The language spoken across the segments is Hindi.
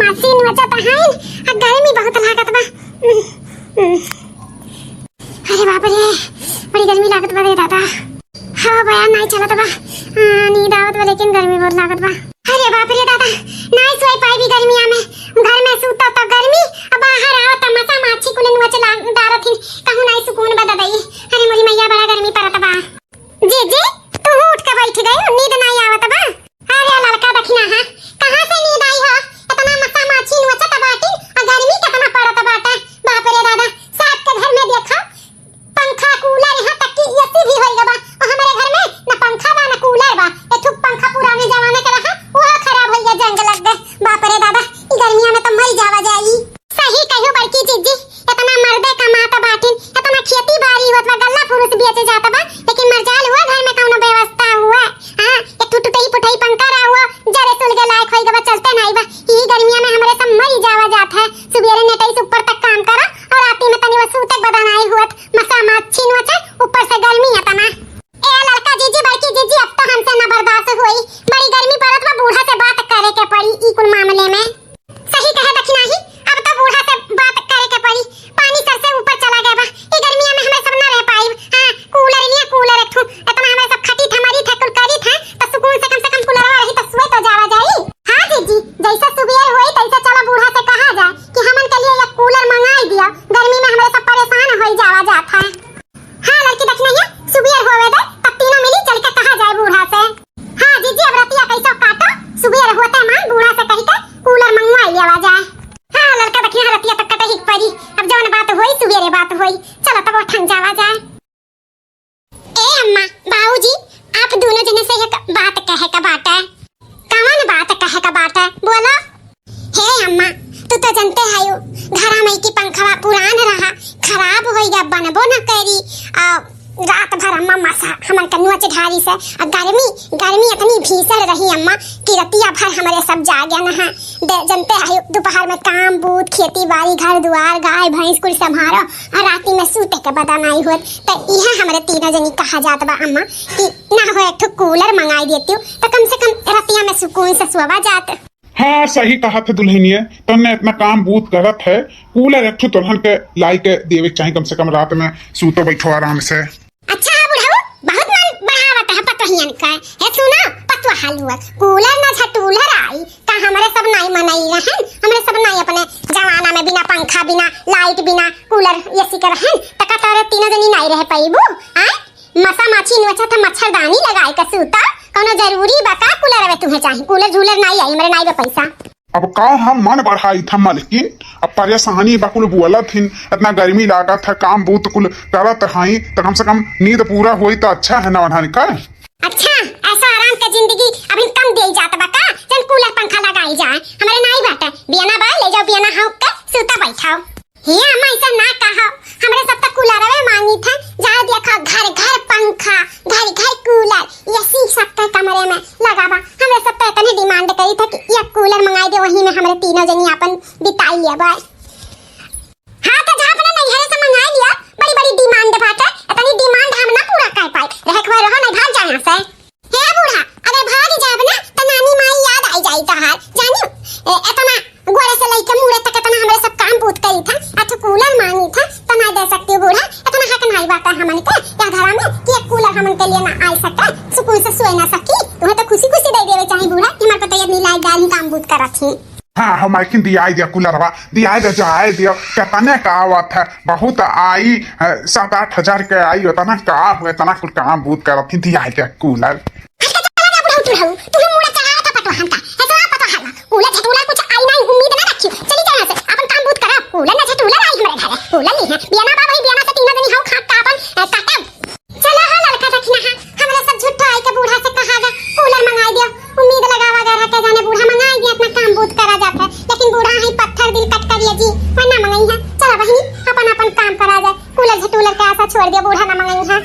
मशीन वजह त है आ गर्मी बहुत लागत बा। अरे बाप रे बड़ी गर्मी लागत बा रे दादा। हवा बयान नहीं चलत बा, नींद आवत बा लेकिन गर्मी बहुत लागत बा। अरे बाप रे दादा नहीं सोई पाई भी गर्मिया में, घर में सूता त गर्मी अब बाहर आओ त मसा माछी कुले नुआ चला दारथिन कहूं नहीं सुकून बा दादा। अरे मोरी मैया बड़ा गर्मी परत बा। जी जी तू उठ के बैठ गई, नींद नहीं आवत बा। अरे लड़का देखना है कहां से नींद आई हो, इतना मसा माछी नुआ चता बाटी आ गर्मी कितना परत बाटे। बाप रे दादा साथ के घर में देखा पंखा कूलर यहां तक कि एसी भी होई बा, और हमारे घर में न पंखा बा न कूलर बा। एक पंखा पुराने जमाने के रहा वो खराब हो गया, जंग लग गए। बाप रे दादा ई गर्मिया में तो मर जावा जाई। सही कहियो बड़की जीजी, इतना मर्दे कमाता बाटिन, इतना खेती बाड़ी होत बा, गल्ला फुरुस बेचे जाता बा, लेकिन मरजाल हुआ घर में कौनो व्यवस्था हुआ। हां एक टूटई पुटई पंखा रहा हुआ जरे सुल के लायक होई गवा, चलते नहीं बा। ई गर्मिया में हमरे सब मर जावा जात है। सुबेरे नेटई से ऊपर तक काम करो और राती में तनी वसूते बदनाई हुत मसा माछी नोचे ऊपर से गर्मी आता ना। ए लड़का जीजी बड़की जीजी अब तो हमसे न बर्दाश्त हुई, बड़ी गर्मी पड़त बा, बूढ़ा से बात करे के पड़ी ई कुल मामले में। सही कहे दखना ही अब तो बूढ़ा से बात करे के पड़ी, पानी सर से ऊपर चला गया बा। ई गर्मिया में हमें सब न रह पाई। हां कूलर लिया कूलर रखू, इतना हमें सब खटी थमारी थे कुल करी थे तो सुकून से कम कूलरवा रही तो सोए तो जावा जाई। हां जीजी जैसा सुबेर होई तैसा चला बूढ़ा से कहा जाए कि हमन के लिए एक कूलर मंगाई दिया, गर्मी में हमें सब परेशान होई जावा जात है। हां लड़की देखना है सुबेर होवे दे तब तीनों मिली चल के कहा जाए बूढ़ा से। हां जीजी अब रतिया कैसा काटो, सुबेर होते मान बूढ़ा से कह के कूलर मंगवाई लेवा जाए। हां लड़का देखना रतिया तक कटे ही पड़ी, अब जवन बात होई सुबेरे बात होई, चलो तब ठन जावा जाए। ए अम्मा बाबूजी आप दोनों जने से एक बात कहे का बात है। कौन बात कहे का बात है बोलो। हे अम्मा तू तो जानते है यो घरा में की पंखा पुरान रहा खराब हो गया, बनबो न करी। रात भर अम्मा मसा हमन कनुआ चढ़ारी से गर्मी इतनी भीषण रही अम्मा कि रतिया भर हमारे सब जागे न है। जानते है दोपहर में काम बूत खेती बाड़ी घर दुआर गाय भैंस कुल संभारो और राती में सूते के बदा नहीं होत। तो यह हमारे तीनों जनी कहा जात बा अम्मा कि ना हो एक कूलर मंगाई देती हूँ तो कम से कम रतिया में सुकून से सोवा जात। हाँ सही कहा थे दुल्हनिया, तुमने इतना काम बूत करत है, कूलर एक तुलहन के लाई के देवे चाहिए कम से कम रात में सूतो बैठो आराम से। अच्छा बुढ़ाऊ बहुत मन बढ़ावत है पतोहियन का है। सुनो पतवा हलुआ कूलर ना झटूलर आई का हमरे सब नहीं मनाई रहन, हमरे सब नहीं अपने जमाना में बिना पंखा बिना लाइट बिना कूलर एसी के रहन त का तारे तीनों जनी नहीं रह पाईबो। आ मसा माछी नोचा था मच्छरदानी लगाए का सूता कोनो जरूरी बा का कूलर आवे तुम्हें चाहिए, कूलर झूलर नहीं आई हमरे नहीं बा पैसा। अब का हम मन बढ़ाई था लेकिन अब परेशानी बकुल बोला थी, इतना गर्मी लागत है काम बूत कुल करत हाई तो कम से कम नींद पूरा हुई तो अच्छा है ना वहां का। अच्छा ऐसा आराम का जिंदगी अभी कम दे जाता बा का, चल कूलर पंखा लगाई जाए हमारे नहीं बाटे। बियाना बा ले जाओ बियाना हाउ के सूता बैठाओ। हे अम्मा ऐसा ना कहा, हमरे सब तक कूलरवे मांगी था, जा देखा घर घर पंखा घर घर कूलर एसी सब के कमरे में लगावा। हमरे सब तक इतनी डिमांड करी था कि एक कूलर मंगाई दे, वही में हमरे तीनों जनी अपन बिताई लिया बा। हां तो जहां अपने नहीं है से मंगाई लिया, बड़ी बड़ी डिमांड बाटे, इतनी डिमांड हम ना पूरा कर पाए, रह खबर रहो नहीं भाग जाए यहां से। हे बूढ़ा अगर भाग जाब ना तो नानी माई याद आई जाई तहार जानियो। इतना गोरे से लेके मुड़े तक इतना हमरे सब काम पूत करी था, अच्छा कूलर मांगी था तो ना दे सकती बूढ़ा, इतना हक नहीं बात हमन के या घर में कि एक कूलर हमन के लिए ना आ सके, सुकून से सोए ना सकी। तुम्हें तो खुशी खुशी दे देवे चाहिए बूढ़ा कि हमारे पता इतनी लाइट डाल काम बूत करत थी। हाँ हम लेकिन दिया दिया कूलरवा दिया दे जाए दियो कितने का आवत है, बहुत आई 7-8 हजार के आई होता ना का हुआ इतना कुल काम बूत करत थी, दिया दिया कूलर। तुम्हें मुड़ा चढ़ाया था पटवा हमका ऐसा पता हल्ला कूलर झटूला कुछ आई नहीं उम्मीद ना रखी, चली जा यहां से अपन काम बूत करा। कूलर ना झटूला आई हमारे घर कूलर नहीं है, बियाना बा भाई बियाना से तीनों जनी हाउ खा का अपन काटे। चलो हां लड़का देखना है हमरे सब झूठा आई के बूढ़ा से कहा गा कूलर मंगाई दियो, उम्मीद लगावा गा रहा के जाने बूढ़ा मंगाई दिया अपना काम बूत करा जाता है, लेकिन बूढ़ा ही पत्थर दिल कट करिए जी वरना मंगाई है। चलो बहनी अपन अपन काम करा जाए, कूलर झटूलर के आशा छोड़ दिया बूढ़ा ना मंगाई है।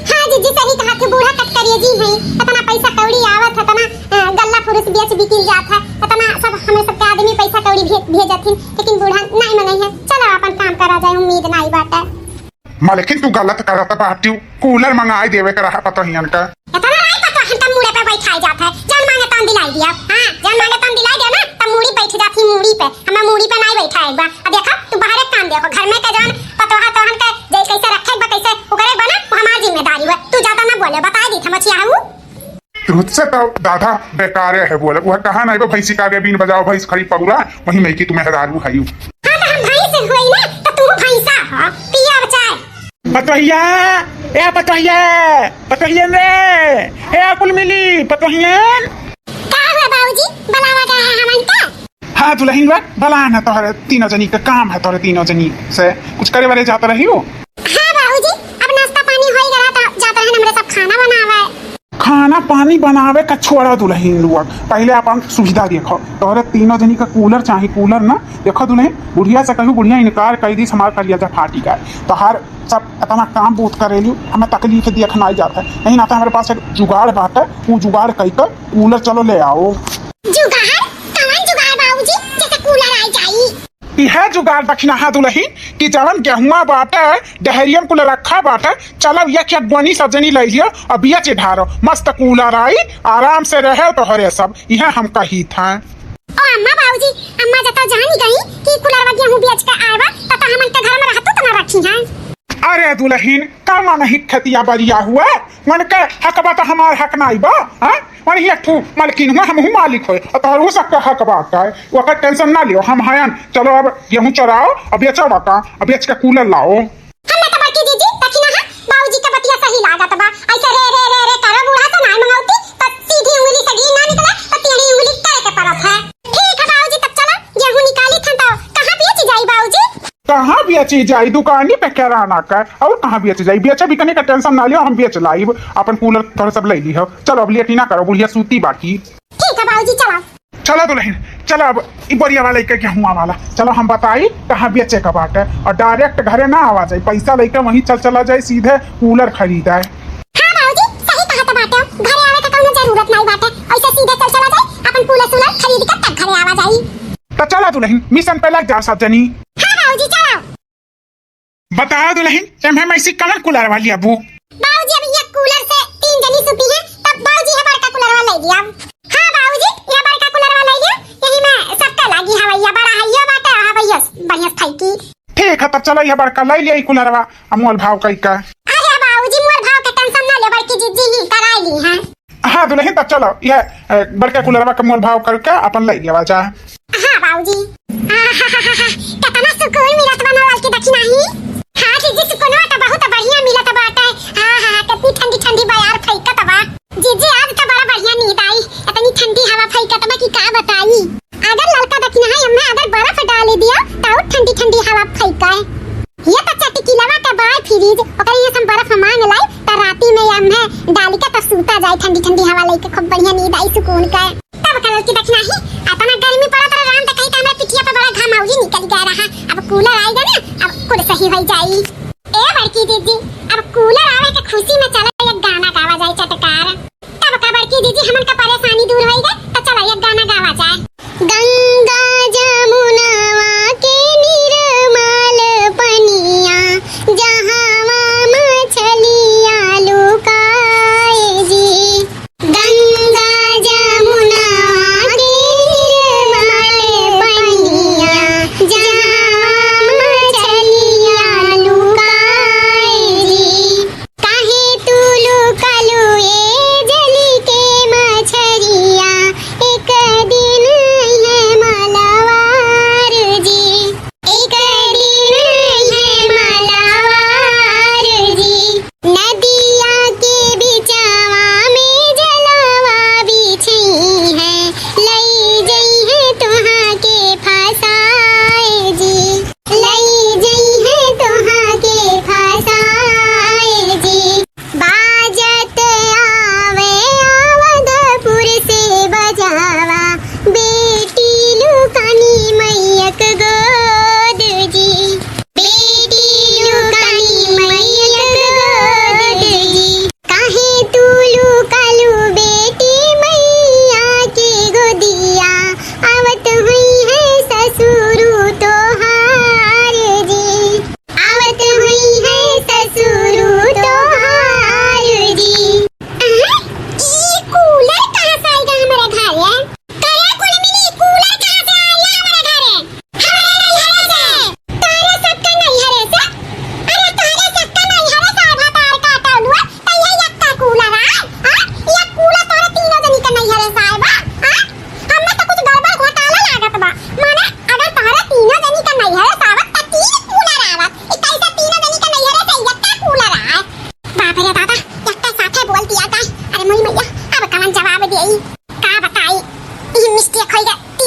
हां जी सही कहा कि बूढ़ा कट करिए जी है, इतना पैसा कौड़ी आवत है, इतना गल्ला फुरुस बेच बिकिल जात है, इतना सब हमें सब के आदमी पैसा कौड़ी भेजथिन, लेकिन बूढ़ा नहीं मंगाई है। चलो अपन काम करा जाए, उम्मीद नहीं बाटे। लेकिन तू गलत करत बाटी, कूलर मंगाई देवे के रहा पतोहियन का। इतना नहीं पता हम तब मुड़े पे बैठाई जात है, जान मांगे तन दिलाई दिया। हां जान मांगे तन दिलाई दिया ना तब मुड़ी बैठ जाती मूड़ी पे, हमें मूड़ी पे नहीं बैठा एक बार। अब देखा तू बाहर एक काम देखो, घर में के जौन पतोहा तोहन के जे कैसे रखे बा कैसे ओकरे बना वो हमार जिम्मेदारी है। तू ज्यादा ना बोले, बता दी थमची आहू। तुझसे तो दादा बेकार है बोले, वह कहा नहीं वो भैंसी का आगे बीन बजाओ भैंस खड़ी पगुरा, वही मैं की तुम्हें हजारू है। हां तो हम भैंस होई ना, तो तू भैंसा ह, पिया बचाए। पतोहिया ए पतोहिया, पतोहिया रे ए कुल मिली पतोहिया। का हुआ बाबूजी, बुलावा गया है हमन का? हाँ दुल्हन बा भला ना तोहरे तीनों जनी का काम है, तोहरे तीनों जनी से कुछ करे वाले जाता रही हो। हां बाबूजी, अब नाश्ता पानी होई गया था, जाता है हमरे सब खाना बनावे। खाना पानी बनावे का छोड़ा दुल्हन लोग, पहले अपन सुविधा देखो। तोहरे तीनों जनी का कूलर चाहिए, कूलर ना देखो दुल्हन, बुढ़िया से कहूँ बुढ़िया इनकार कर दी हमार करिया जा फाटी का, तो हर सब अपना काम बूथ करेलू, हमें तकलीफ देखना ही जाता है। नहीं ना तो हमारे पास एक जुगाड़ बात है, वो जुगाड़ कही कर कूलर चलो ले आओ। जुगाड़? कौन जुगाड़ बाबूजी, जैसे कूलर आई जाई? यह जुगाड़ दक्षिणा है दुल्हन कि जवन गेहुआ बाटे डहरियन कुल रखा बाटे, चलो ये क्या बनी सजनी ले लियो और बिया चिढ़ारो, मस्त कूलर आई आराम से रहे तो हरे सब यह हम कही था। ओ अम्मा बाबूजी, अम्मा जता जानी गई कि कूलर वाली गेहूं बेच के आवा तता हमन के घर में रहतो तो ना रखी है। अरे दुल्हन कामा नहीं खतिया बरिया हुआ, मन के हक बा तो हमार हक नहीं बा, हां मन ही ठू मालकिन हुआ, हम हूं मालिक होए और तोहरो सबका हक बात है, ओकर टेंशन ना लियो, हम हयन। चलो अब गेहूं चराओ और बेचो बका, अब बेच के कूलर लाओ। हमने तो बड़की जीजी दक्षिणा है बाबूजी का बतिया सही लागत बा, ऐसे रे रे रे रे करो बूढ़ा तो ना मंगौती, तो सीधी उंगली से घी ना निकले तो टेढ़ी उंगली करे के परत है। ठीक है बाबूजी, तब चलो गेहूं निकाली थन तो कहां बेच जाई बाबूजी? कहाँ बेची जाई, दुकानी पे किराना का, और कहाँ बेच जाई, बेचे बिकने का टेंशन ना लियो, हम बेच लाइब अपन कूलर तोहरे सब ले ली हो। चलो अब लेटी ना करो, बुढ़िया सूती बाकी। ठीक है बाबूजी, चलो चलो दुल्हन चलो, अब बढ़िया वाला लेके गेहुआ वाला चलो, हम बताई कहाँ बेचे का बाटे और डायरेक्ट घरे ना आवा जाए, पैसा लेके वहीं चला जाए सीधे कूलर खरीदा है। हां बाबूजी, सही कहा तो बाटे, घरे आवे का कोनो जरूरत नहीं बाटे, ऐसे सीधे चला जाए अपन कूलर सूलर खरीद के तब घरे आवा जाई। तो चलो दुल्हन मिशन पे लग जाओ सब जनी। हां बाबूजी, चलो बताओ दुल्हन एम ऐसी कमर कूलर वाली अबू। बाबूजी अब ये कूलर से 3 जनी सुती है, तब बाबूजी है बड़का कूलर वाला ले लिया। हां बाबूजी, ये बड़का कूलर वाला ले लिया, यही में सबका लागी हवैया बड़ा हइया बाटे हवैया बढ़िया थाई की। ठीक है तब चलो ये बड़का ले लिया कूलरवा, अमोल भाव कई का। अरे बाबूजी मोर भाव के टेंशन ना ले, बड़की जीजी ही कराई ली है। हाँ दुल्हन तब चलो ये बड़का कूलरवा का मोल भाव करके अपन ले लिया जा। हां बाबूजी, कितना सुकून मिलत बनावल की दक्षिणा ही। हां जीजी, सुकून तो बहुत बढ़िया मिलत बाटे। हां कितनी ठंडी ठंडी बयार फैकत बा जीजी, आज तो बड़ा बढ़िया नींद आई, इतनी ठंडी हवा फैकत बा कि का बताई। अगर लड़का दक्षिणा है हमने अगर बर्फ डाल दिया तो ठंडी ठंडी हवा फैकाए। ये तो चटकीलवा का बाय फ्रिज, ओकर ये हम बर्फ मांग लाई तो राती में हमें डाल के तो सूता जाए, ठंडी ठंडी हवा लेके खूब बढ़िया नींद आई सुकून का। तब कलर की दक्षिणा ही इतना गर्मी पड़ा तो राम तक कहीं हमरा पिठिया पे बड़ा घामाउजी निकल गया रहा, अब कूलर आएगा ना अब कुल सही हो जाई। ए बड़की दीदी, अब कूलर आवे के खुशी में चला एक गाना गावा जाए चटकार, तब का बड़की दीदी हमन का परेशानी दूर होई गई, तो चला एक गाना गावा जाए। गंगा जमुनावा के निर्मल पनिया, जहां मछलियां लुकाए जी। गंगा जमुनावा के निर्मल पनिया, जहां मछलियां लुकाए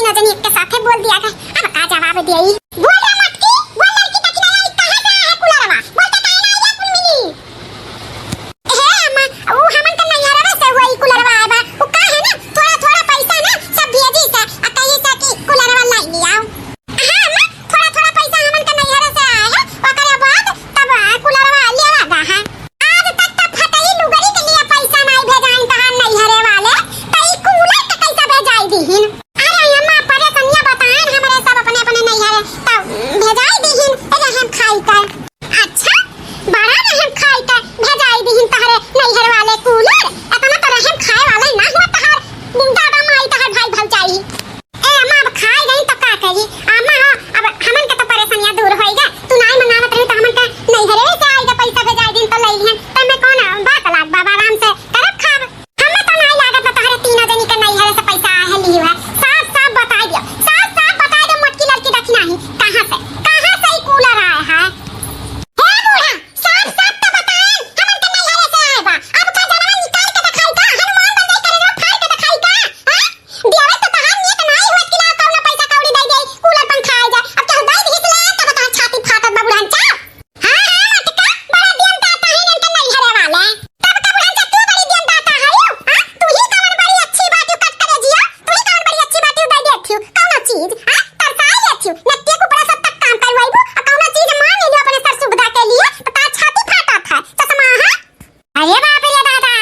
तीनों जनी एक के साथे बोल दिया गया। अब का जवाब देई? बोल रे मटकी, बोल लड़की तक ना आई कहां से है कुलरवा? बोल तो काहे ना आई कुल मिली? हे अम्मा, वो हमन के नैहरवा से हुई कुलरवा आए बा। वो का है ना थोड़ा थोड़ा पैसा ना सब भेजी से आ कहिए से कि कुलरवा लाई लियाओ। हां अम्मा, थोड़ा थोड़ा पैसा हमन के नैहर से आए है, ओकरे बाद तब कुलरवा लेवा गा है। आज तक त फटई लुगड़ी के लिए पैसा नहीं भेजाइन तहां नैहरे वाले, त ई कूलर के कैसे भेजाई दीहिन? अरे अम्मा परेशानियां बताएन हमरे सब अपने अपने नैहरे तब भेजाई दीहिन रहम खाई कर। अच्छा बड़ा रहम खाई कर भेजाई दीहिन तहरे नैहर वाले कूलर। इतना तो रहम खाए वाला ना हुआ तहार दादा माई तहार भाई भौजाई। ए अम्मा अब खाई गई तो का करी? अम्मा हो अब हमन के तो परेशानियां दूर होई गा। तू नहीं मंगावत रही तो हमन के नैहरे से आई के पैसा भेजाई दिन तो लई लिहन। तमे कौन बात लाग बाबा आराम से करब खाब। हमें तो नहीं लागत तहरे तीनों जनी के नैहरे से पैसा आए है लियो है। साफ साफ बता दियो, साफ साफ बता दे मोटकी लड़की दखी नहीं कहां से ई कूलर आया है? हे बूढ़ा साफ साफ तो बताएं हमन के नैहरे से आए बा। अब का जनवा निकाल के दिखाई का हनुमान बन जाई करे फाड़ के दिखाई का? हां देवे तो तहार नियत नहीं होत कि ना कौनो पैसा कौड़ी दे दे कूलर पंखा आ जाए। अब केहू दई दिस ले तब तहार छाती फाटत बा बुढ़ांचा। हां हां मटका बड़ा दियम दाता है इनके नैहरे वाले। तब का बुढ़ांचा तू बड़ी दियम दाता है यू? हां तू ही कवन बड़ी अच्छी बात कट करे जिया, तू ही कवन बड़ी अच्छी बात दे देथियो कौनो चीज। हां तरसाई लेथियो नट्टे को बड़ा सब तक काम करवाइबो और कौनो चीज मान लियो अपने सर सुविधा के लिए तो तार छाती फाटत है चश्मा। हां अरे बाप रे दादा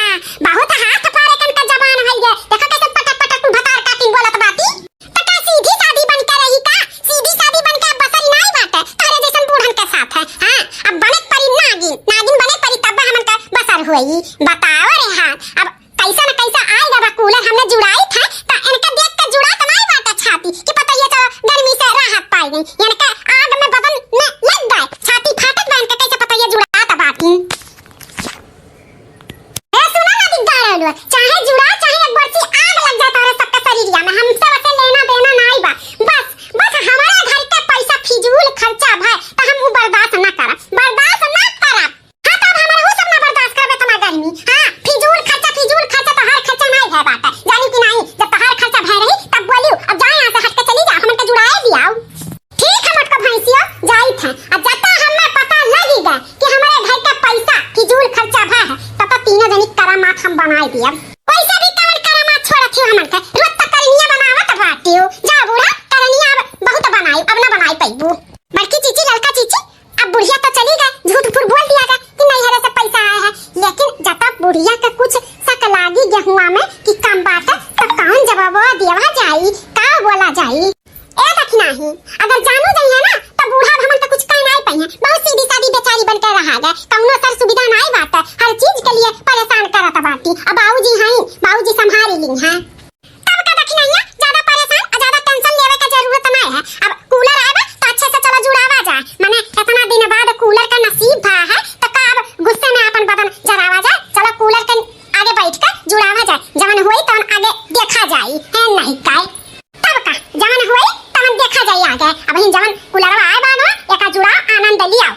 बहुत हाथ पारे कन का जबान है ये। देखो कैसे पटक पटक भतार काटी बोलत बाती। त का सीधी शादी बन के रही का? सीधी शादी बन के बसर नहीं बाटे तारे जैसन बूढ़न के साथ है। हां अब बने परी नागिन नागिन बने परी तब हमन का बसर होई। बताओ रे हां अब कैसा न कैसा आई दबा कूलर हमने जुड़ाई था त इनका देख के जुड़ा त नहीं बाटे छाती कि पता ये तो गर्मी से राहत पाई गई। इनका आग में बदन में लग गए छाती फाटत बन के कैसे पता ये जुड़ा त बाती। चाहे जुड़ा चाहे एक बरसी आग लग जाता है सबका शरीरिया में। हमसे वैसे लेना देना नहीं बा। बस हमारे घर के पैसा फिजूल खर्चा भाई तो हम वो बर्दाश्त ना करब। हाँ तब हमारे वो सब ना बर्दाश्त करबे तुम्हारी गर्मी। हाँ फिजूल खर्चा तो हर खर्चा नहीं है बात है जानी कि नहीं। जब तो हर खर्चा भय रही तब बोलियो अब जाए यहाँ से हट के चली जा हमन के जुड़ाए दियाओ। ठीक है मटका भैंसिया जाई थे अब जब हमें पता लगी गए कि हमारे घर का पैसा फिजूल खर्चा भय है तब तो तीनों जनी करामात हम बनाई दिया। पैसा भी कवन करामात छोड़त हो हमन के रोज तक करनिया बनावत बाटियो। जा बूढ़ा करनिया अब बहुत बनाई अब ना बनाई पैबू। बड़की चीची लड़का चीची अब बुढ़िया तो चली गई झूठ फूट बोल दिया गया कि नैहरे से पैसा आया है। लेकिन जब तक बुढ़िया का कुछ शक लागी गेहुआ में कि कम बात है तो कौन जवाब देवा जाई का बोला जाई? ए दखी नहीं अगर जानू जाइए ना तो बूढ़ा हमन का कुछ कह नहीं पाइए। बहुत सीधी सादी बेचारी बन के रहा गए कौनो सर सुविधा नहीं बात है हर चीज के लिए परेशान करत बाटी। अब बाबूजी हैं बाबूजी संभाल ली हैं तब का दखी नहीं ज्यादा परेशान और ज्यादा टेंशन लेवे का जरूरत नहीं है। अब कूलर आएगा तो अच्छे से चलो जुड़ावा जाए माने इतना दिन बाद कूलर का नसीब भा है तो का अब गुस्से में अपन बदन जरावा जाए। चलो कूलर के आगे बैठ कर जुड़ावा जाए जवन हुई तो आगे देखा जाए है नहीं काय तब का जवन हुई तवन देखा जाए आगे। अब इन जवन कूलरवा आए बानो एका जुड़ा आनंद लिया